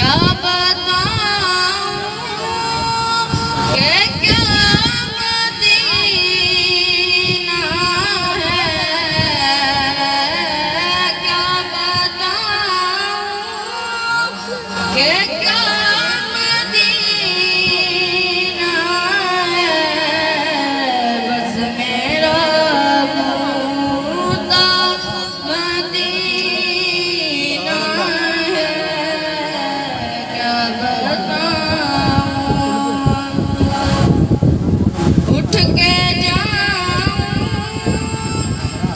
क्या बताऊं कि क्या मदीना है, क्या बताऊं कि क्या मदीना है। बस मेरा मुद्दा मदीना है, क्या बताऊं। उठ के जाऊं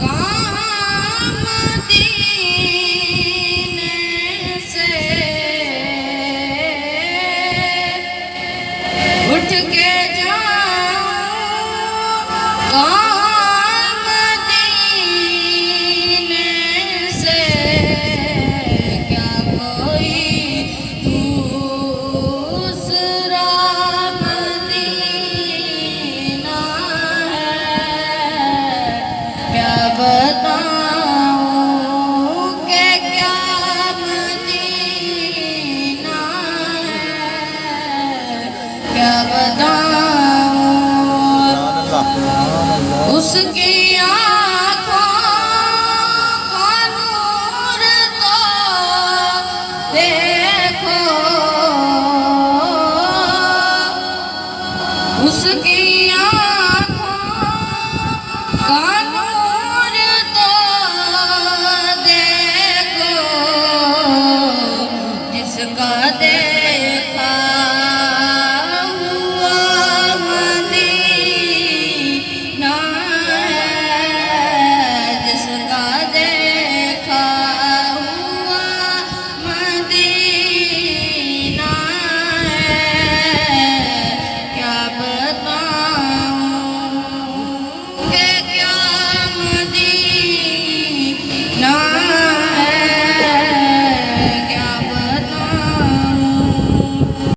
कहाँ मदीने से, उठ के जाऊं कहाँ मदीने से। क्या कोई दूसरा मदीना है, क्या बताऊं कि क्या मदीना है, क्या बताऊं। उसकी आँखों का नूर तो देखो, उसकी आँखों का नूर तो देखो, जिसका दे